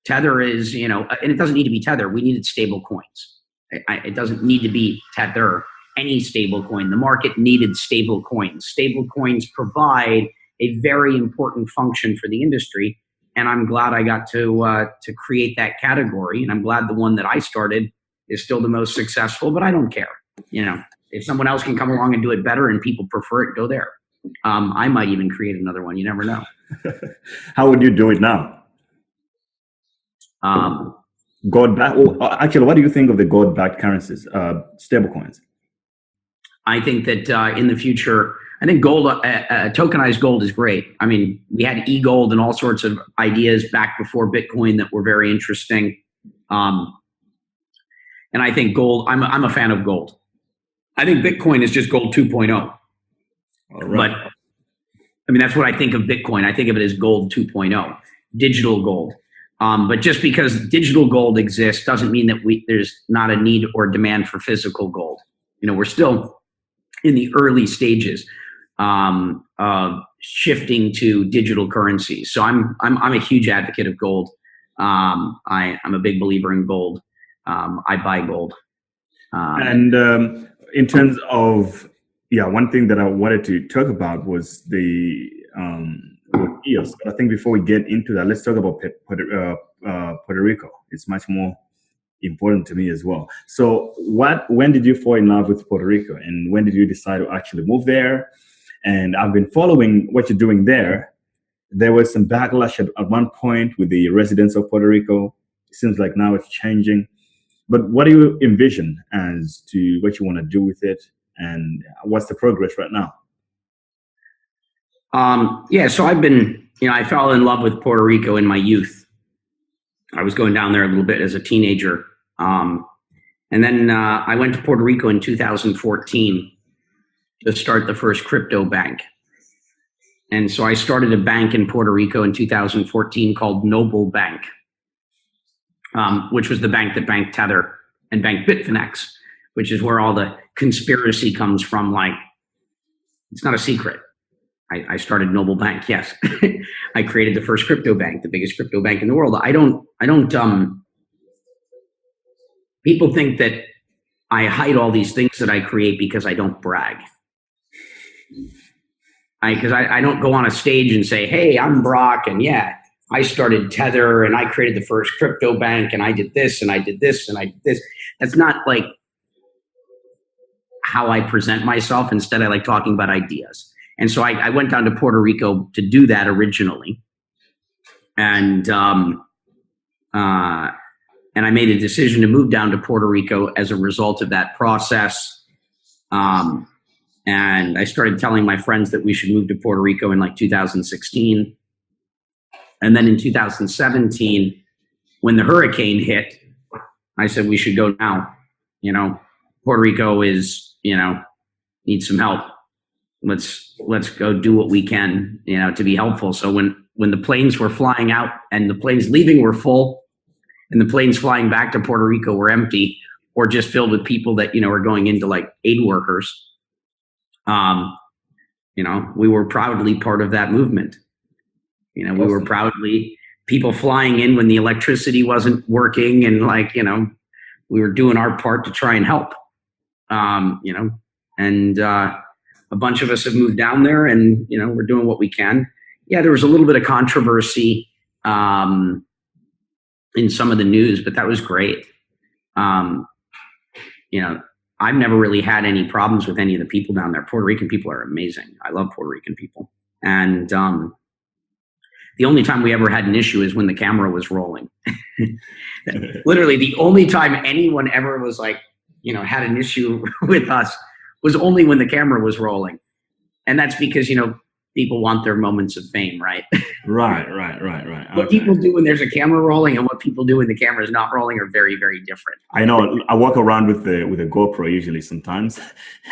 Tether is, and it doesn't need to be Tether. We needed stable coins. It doesn't need to be Tether, any stable coin. The market needed stable coins. Stable coins provide a very important function for the industry. And I'm glad I got to create that category. And I'm glad the one that I started is still the most successful, but I don't care. If someone else can come along and do it better and people prefer it, go there. I might even create another one. You never know. How would you do it now? Gold-backed. Well, actually, what do you think of the gold-backed currencies, stablecoins? I think that in the future, I think gold, tokenized gold is great. I mean, we had e-gold and all sorts of ideas back before Bitcoin that were very interesting. And I think gold, I'm a fan of gold. I think Bitcoin is just gold 2.0. All right. But I mean, that's what I think of Bitcoin. I think of it as gold 2.0, digital gold. But just because digital gold exists doesn't mean that there's not a need or demand for physical gold. We're still in the early stages of shifting to digital currencies. So I'm a huge advocate of gold. I'm a big believer in gold. I buy gold. In terms of, one thing that I wanted to talk about was the EOS. But I think before we get into that, let's talk about Puerto Rico. It's much more important to me as well. So when did you fall in love with Puerto Rico, and when did you decide to actually move there? And I've been following what you're doing there. There was some backlash at one point with the residents of Puerto Rico. It seems like now it's changing. But what do you envision as to what you want to do with it, and what's the progress right now? So I've been, I fell in love with Puerto Rico in my youth. I was going down there a little bit as a teenager. And then I went to Puerto Rico in 2014 to start the first crypto bank. And so I started a bank in Puerto Rico in 2014 called Noble Bank, which was the bank that banked Tether and banked Bitfinex, which is where all the conspiracy comes from. Like, it's not a secret. I started Noble Bank. Yes. I created the first crypto bank, the biggest crypto bank in the world. I don't, people think that I hide all these things that I create because I don't brag. Because I don't go on a stage and say, hey, I'm Brock, and I started Tether, and I created the first crypto bank, and I did this, and I did this, and I did this. That's not like how I present myself. Instead, I like talking about ideas. And so I went down to Puerto Rico to do that originally. And I made a decision to move down to Puerto Rico as a result of that process. And I started telling my friends that we should move to Puerto Rico in like 2016. And then in 2017, when the hurricane hit, I said, we should go now. Puerto Rico is, needs some help. Let's go do what we can, to be helpful. So when the planes were flying out and the planes leaving were full, and the planes flying back to Puerto Rico were empty or just filled with people that, are going into like aid workers, we were proudly part of that movement. We were proudly people flying in when the electricity wasn't working, and we were doing our part to try and help, and a bunch of us have moved down there, and, we're doing what we can. Yeah, there was a little bit of controversy in some of the news, but that was great. I've never really had any problems with any of the people down there. Puerto Rican people are amazing. I love Puerto Rican people. And the only time we ever had an issue is when the camera was rolling. Literally, the only time anyone ever was like, had an issue with us was only when the camera was rolling. And that's because, people want their moments of fame, right? Right. What people do when there's a camera rolling and what people do when the camera is not rolling are very, very different. I know. I walk around with a GoPro usually sometimes,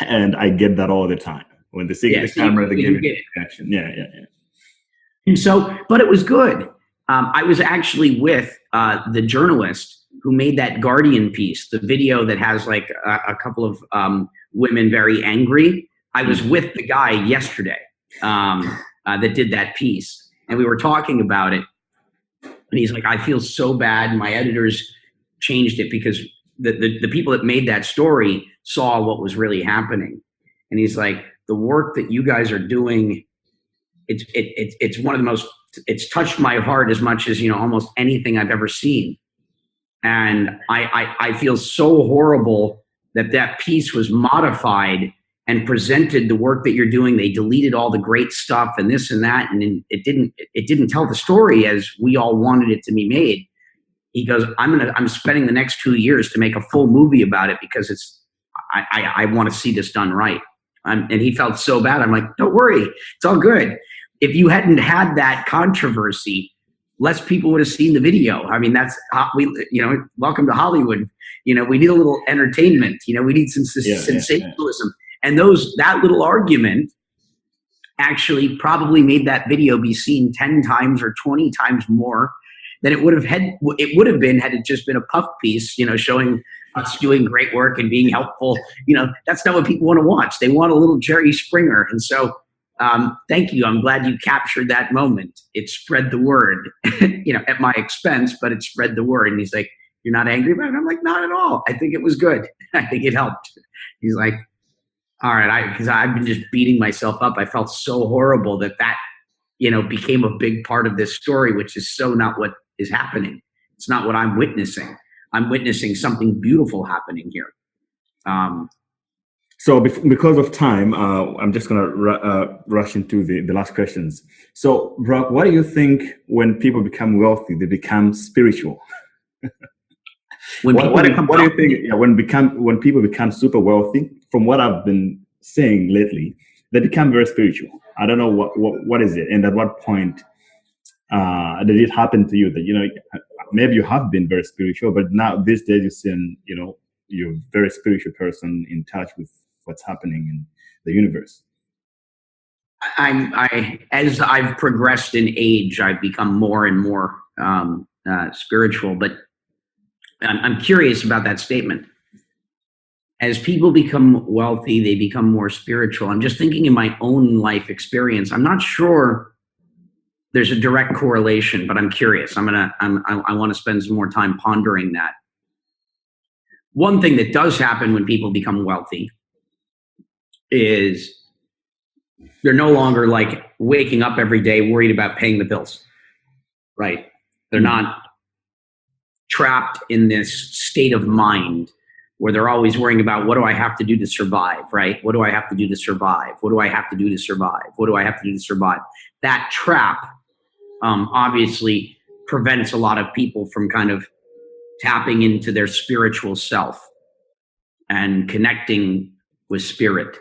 and I get that all the time. When they see the camera, they give it reaction. Yeah. And so, but it was good. I was actually with the journalist who made that Guardian piece, the video that has like a couple of women very angry. I was with the guy yesterday that did that piece, and we were talking about it. And he's like, I feel so bad. My editors changed it because the people that made that story saw what was really happening. And he's like, the work that you guys are doing, it's one of the most, it's touched my heart as much as, almost anything I've ever seen. And I feel so horrible that piece was modified and presented the work that you're doing. They deleted all the great stuff and this and that, and it didn't tell the story as we all wanted it to be made. He goes, I'm spending the next 2 years to make a full movie about it because I want to see this done right. And he felt so bad. I'm like, don't worry, it's all good. If you hadn't had that controversy, less people would have seen the video. I mean, that's welcome to Hollywood. We need a little entertainment. We need some sensationalism. Yeah. And that little argument actually probably made that video be seen 10 times or 20 times more than it would have been had it just been a puff piece, showing us doing great work and being helpful. That's not what people want to watch. They want a little Jerry Springer. And so thank you. I'm glad you captured that moment. It spread the word, at my expense, but it spread the word. And he's like, you're not angry about it? I'm like, not at all. I think it was good. I think it helped. He's like, all right, because I've been just beating myself up. I felt so horrible that became a big part of this story, which is so not what is happening. It's not what I'm witnessing. I'm witnessing something beautiful happening here. So because of time, I'm just going to rush into the last questions. So, Brock, what do you think when people become wealthy, they become spiritual? What do you think? Yeah, when people become super wealthy, from what I've been saying lately, they become very spiritual. I don't know what is it, and at what point did it happen to you that maybe you have been very spiritual, but now these days you seem you're a very spiritual person in touch with what's happening in the universe. As I've progressed in age, I've become more and more spiritual, but I'm curious about that statement. As people become wealthy, they become more spiritual. I'm just thinking in my own life experience. I'm not sure there's a direct correlation, but I'm curious. I want to spend some more time pondering that. One thing that does happen when people become wealthy is they're no longer like waking up every day worried about paying the bills, right? They're not trapped in this state of mind where they're always worrying about what do I have to do to survive, right? What do I have to do to survive? What do I have to do to survive? What do I have to do to survive? That trap obviously prevents a lot of people from kind of tapping into their spiritual self and connecting with spirit.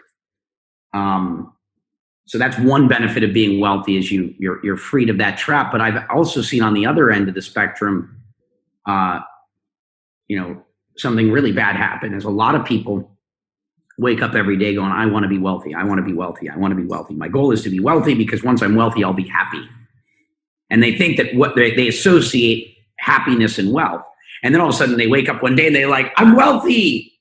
So that's one benefit of being wealthy is you're freed of that trap. But I've also seen on the other end of the spectrum, something really bad happen is a lot of people wake up every day going, I want to be wealthy. I want to be wealthy. I want to be wealthy. My goal is to be wealthy because once I'm wealthy, I'll be happy. And they think that what they associate happiness and wealth. And then all of a sudden they wake up one day and they're like, I'm wealthy,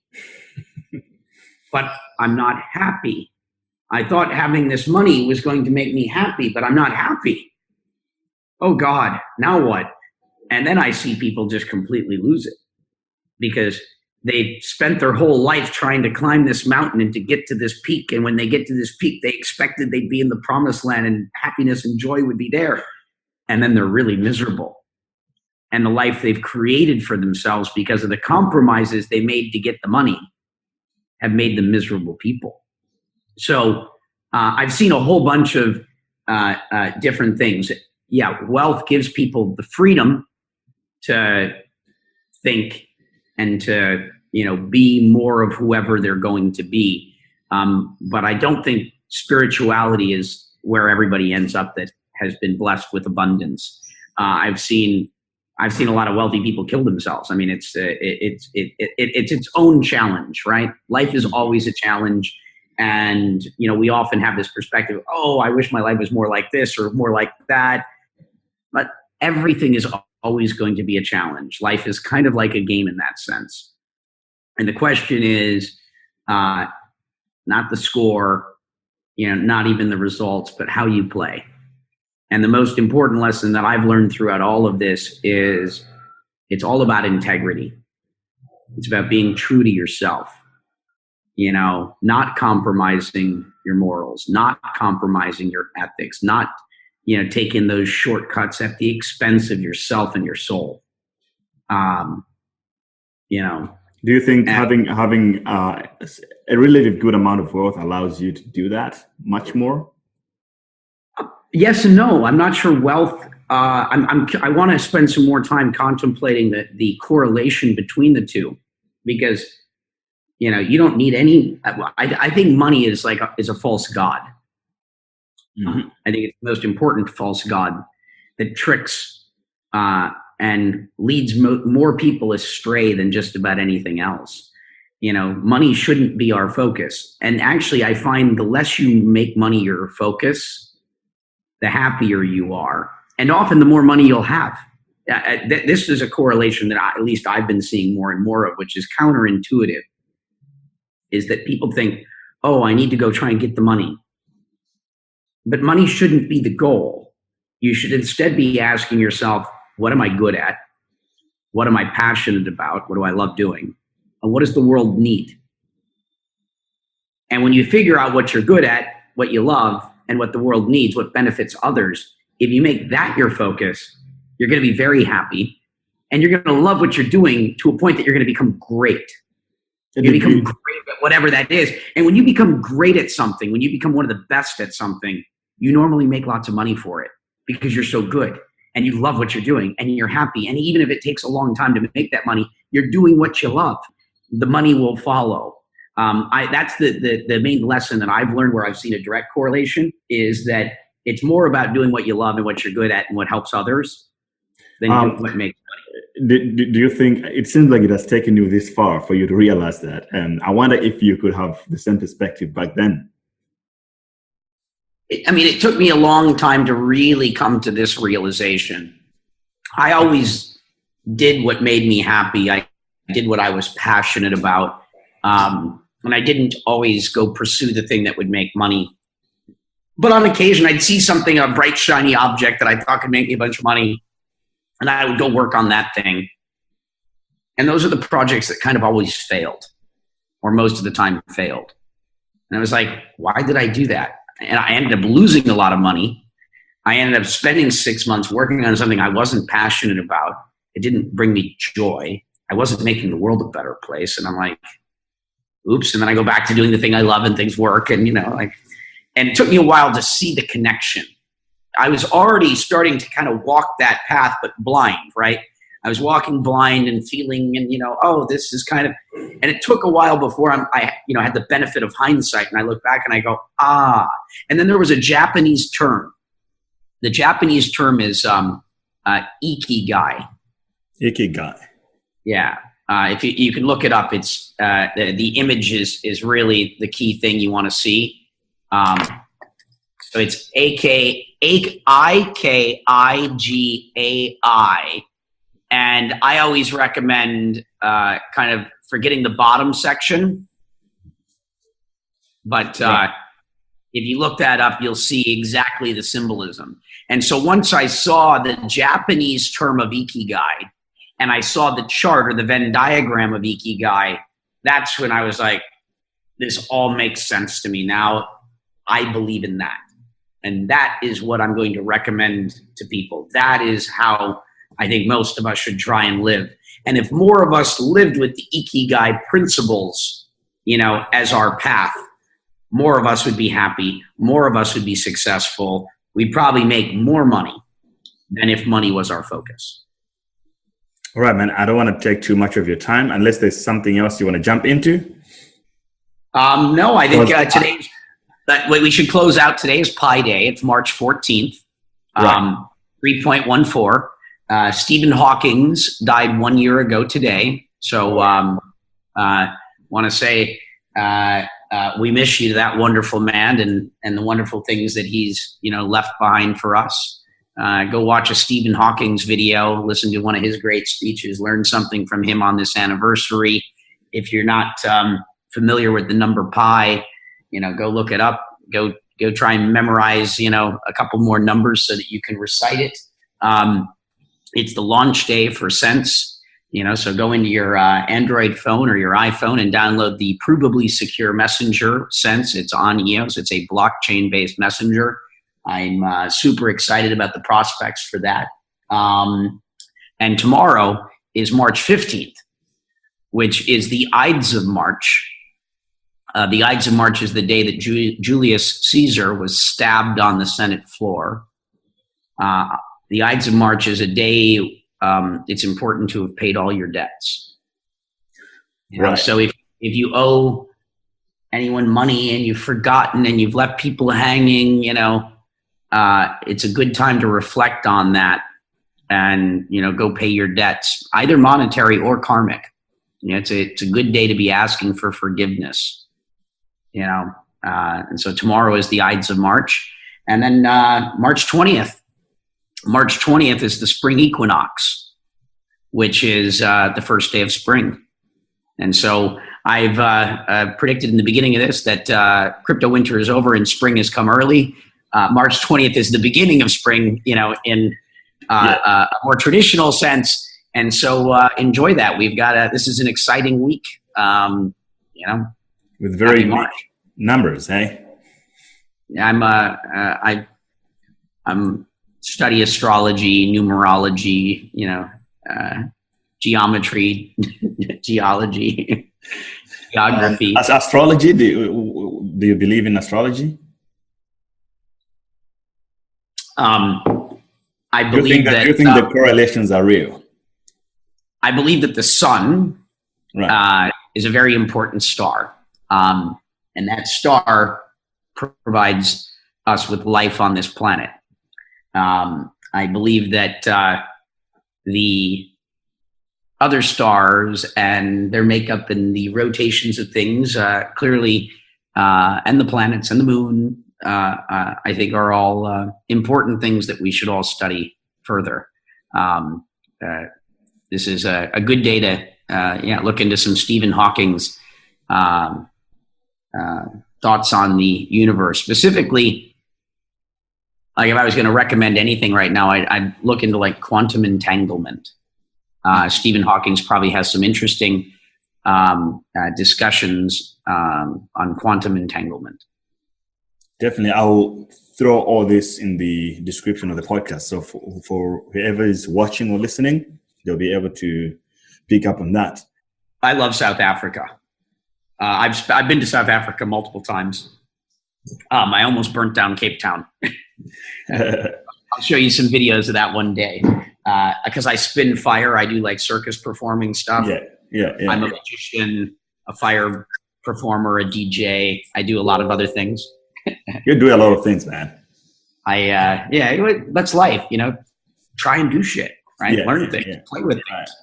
but I'm not happy. I thought having this money was going to make me happy, but I'm not happy. Oh God, now what? And then I see people just completely lose it because they spent their whole life trying to climb this mountain and to get to this peak. And when they get to this peak, they expected they'd be in the promised land and happiness and joy would be there. And then they're really miserable. And the life they've created for themselves because of the compromises they made to get the money have made them miserable people. So I've seen a whole bunch of different things. Yeah, wealth gives people the freedom to think and to be more of whoever they're going to be. But I don't think spirituality is where everybody ends up that has been blessed with abundance. I've seen a lot of wealthy people kill themselves. I mean, it's its own challenge, right? Life is always a challenge. And, we often have this perspective, oh, I wish my life was more like this or more like that. But everything is always going to be a challenge. Life is kind of like a game in that sense. And the question is not the score, not even the results, but how you play. And the most important lesson that I've learned throughout all of this is it's all about integrity. It's about being true to yourself, not compromising your morals, not compromising your ethics, not, taking those shortcuts at the expense of yourself and your soul. Do you think having a relatively good amount of wealth allows you to do that much more? Yes and no. I'm not sure wealth. I want to spend some more time contemplating the correlation between the two, because you don't need any. I think money is a false god. Mm-hmm. I think it's the most important false god that tricks and leads more people astray than just about anything else. Money shouldn't be our focus. And actually, I find the less you make money your focus, the happier you are. And often the more money you'll have. This is a correlation that at least I've been seeing more and more of, which is counterintuitive, is that people think, oh, I need to go try and get the money. But money shouldn't be the goal. You should instead be asking yourself, what am I good at? What am I passionate about? What do I love doing? And what does the world need? And when you figure out what you're good at, what you love, and what the world needs, what benefits others, if you make that your focus, you're going to be very happy, and you're going to love what you're doing to a point that you're going to become great. You're going to become great at whatever that is. And when you become great at something, when you become one of the best at something, you normally make lots of money for it because you're so good and you love what you're doing and you're happy. And even if it takes a long time to make that money, you're doing what you love. The money will follow. That's the main lesson that I've learned, where I've seen a direct correlation, is that it's more about doing what you love and what you're good at and what helps others than what makes money. Do you think it seems like it has taken you this far for you to realize that? And I wonder if you could have the same perspective back then. It took me a long time to really come to this realization. I always did what made me happy. I did what I was passionate about. And I didn't always go pursue the thing that would make money. But on occasion, I'd see something, a bright, shiny object that I thought could make me a bunch of money, and I would go work on that thing. And those are the projects that kind of always failed, or most of the time failed. And I was like, why did I do that? And I ended up losing a lot of money. I ended up spending 6 months working on something I wasn't passionate about. It didn't bring me joy. I wasn't making the world a better place. And I'm like, oops. And then I go back to doing the thing I love and things work. And, and it took me a while to see the connection. I was already starting to kind of walk that path, but blind, right? I was walking blind and feeling, and, oh, this is kind of, and it took a while before I had the benefit of hindsight. And I look back and I go, and then there was a Japanese term. The Japanese term is ikigai. Ikigai. Yeah. If you can look it up, it's the image is really the key thing you want to see. So it's Ikigai, and I always recommend kind of forgetting the bottom section. But if you look that up, you'll see exactly the symbolism. And so once I saw the Japanese term of Ikigai, and I saw the chart or the Venn diagram of Ikigai, that's when I was like, this all makes sense to me. Now I believe in that. And that is what I'm going to recommend to people. That is how I think most of us should try and live. And if more of us lived with the Ikigai principles, as our path, more of us would be happy. More of us would be successful. We'd probably make more money than if money was our focus. All right, man. I don't want to take too much of your time unless there's something else you want to jump into. No, I think But what we should close out today is Pi Day. It's March 14th, 3.14. Stephen Hawking died 1 year ago today. So want to say we miss you, that wonderful man, and the wonderful things that he's left behind for us. Go watch a Stephen Hawking's video, listen to one of his great speeches, learn something from him on this anniversary. If you're not familiar with the number pi, go look it up. Go try and memorize, a couple more numbers so that you can recite it. It's the launch day for Sense, so go into your Android phone or your iPhone and download the provably secure messenger Sense. It's on EOS. It's a blockchain-based messenger. I'm super excited about the prospects for that. And tomorrow is March 15th, which is the Ides of March. The Ides of March is the day that Julius Caesar was stabbed on the Senate floor. The Ides of March is a day it's important to have paid all your debts. Right. So if you owe anyone money and you've forgotten and you've left people hanging, it's a good time to reflect on that and, go pay your debts, either monetary or karmic. It's a good day to be asking for forgiveness, and so tomorrow is the Ides of March. And then March 20th. March 20th is the spring equinox, which is the first day of spring. And so I've predicted in the beginning of this that crypto winter is over and spring has come early. March 20th is the beginning of spring, in a more traditional sense. And so enjoy that. We've got this is an exciting week, with very unique numbers, hey? I'm study astrology, numerology, geometry, geology, geography. As astrology, do you believe in astrology? I believe that. Do you think the correlations are real? I believe that the sun is a very important star, and that star provides us with life on this planet. I believe that the other stars and their makeup and the rotations of things clearly, and the planets and the moon, I think are all important things that we should all study further. This is a good day to look into some Stephen Hawking's thoughts on the universe. Specifically, like if I was going to recommend anything right now, I'd look into like quantum entanglement. Stephen Hawking's probably has some interesting discussions on quantum entanglement. Definitely. I'll throw all this in the description of the podcast. So for whoever is watching or listening, they'll be able to pick up on that. I love South Africa. I've been to South Africa multiple times. I almost burnt down Cape Town. I'll show you some videos of that one day. Because I spin fire, I do like circus performing stuff. Yeah. I'm a magician, a fire performer, a DJ. I do a lot of other things. You do a lot of things, man. That's life, try and do shit, right? Learn things, play with things,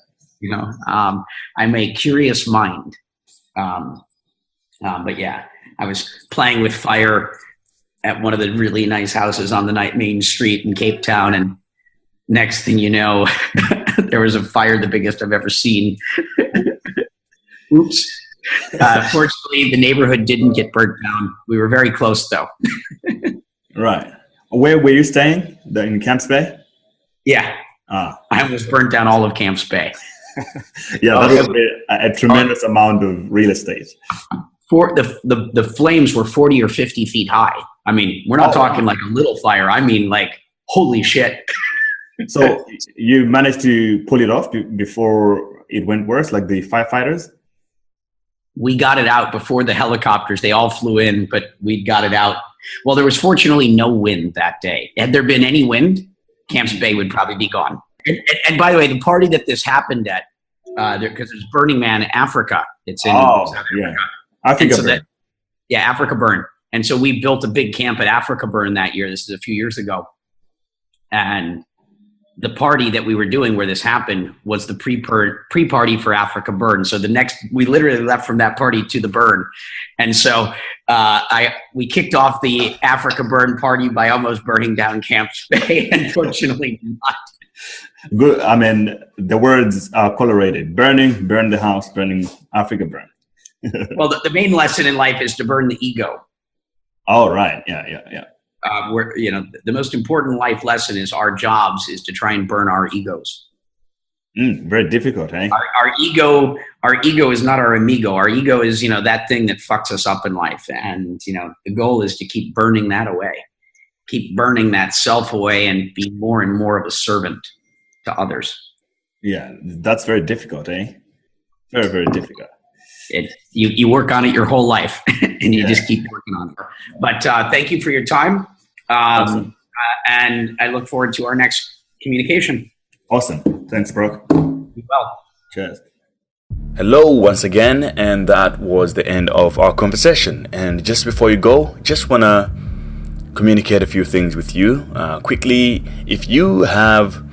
right. I'm a curious mind. But yeah, I was playing with fire at one of the really nice houses on the main street in Cape Town. And next thing you know, there was a fire, the biggest I've ever seen. Oops. Fortunately, the neighborhood didn't get burnt down. We were very close, though. Right. Where were you staying? In Camps Bay? Yeah. I almost burnt down all of Camps Bay. Yeah, that would be a tremendous amount of real estate. The flames were 40 or 50 feet high. I mean, we're not talking like a little fire. I mean, like, holy shit. So you managed to pull it off before it went worse, like the firefighters? We got it out before the helicopters. They all flew in, but we got it out. Well, there was fortunately no wind that day. Had there been any wind, Camps Bay would probably be gone. And by the way, the party that this happened at, because there's Burning Man Africa. It's in South Africa. Africa Burn. Africa Burn. And so we built a big camp at Africa Burn that year. This is a few years ago. And the party that we were doing where this happened was the pre-party for Africa Burn. So we literally left from that party to the burn. And so we kicked off the Africa Burn party by almost burning down Camps Bay. Unfortunately not. Good. I mean, the words are colorated. Burning, burn the house, burning, Africa Burn. Well, the main lesson in life is to burn the ego. Oh, right. Yeah. Where, the most important life lesson is our jobs is to try and burn our egos. Very difficult, eh? Our ego is not our amigo. Our ego is, that thing that fucks us up in life. And, the goal is to keep burning that away, keep burning that self away and be more and more of a servant to others. Yeah, that's very difficult, eh? Very, very difficult. You work on it your whole life and you just keep working on it. But thank you for your time. Awesome. And I look forward to our next communication. Awesome. Thanks, Brock. Be well. Cheers. Hello once again, and that was the end of our conversation. And just before you go, just want to communicate a few things with you quickly. If you have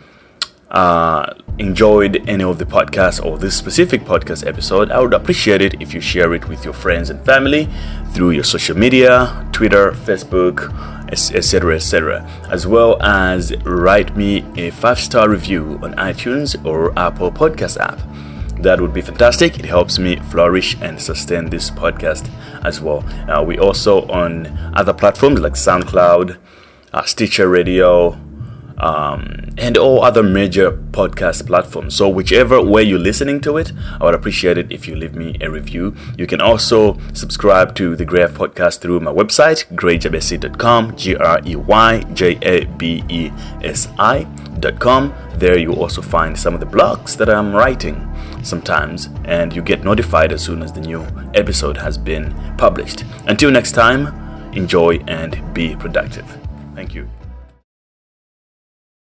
enjoyed any of the podcasts or this specific podcast episode, I would appreciate it if you share it with your friends and family through your social media, Twitter, Facebook, etc., as well as write me a 5-star review on iTunes or Apple Podcast app. That would be fantastic. It helps me flourish and sustain this podcast as well. We also on other platforms like SoundCloud, Stitcher Radio, and all other major podcast platforms. So whichever way you're listening to it, I would appreciate it if you leave me a review. You can also subscribe to the Grey Podcast through my website, greyjabesi.com, greyjabesi.com. There you also find some of the blogs that I'm writing sometimes, and you get notified as soon as the new episode has been published. Until next time, enjoy and be productive. Thank you.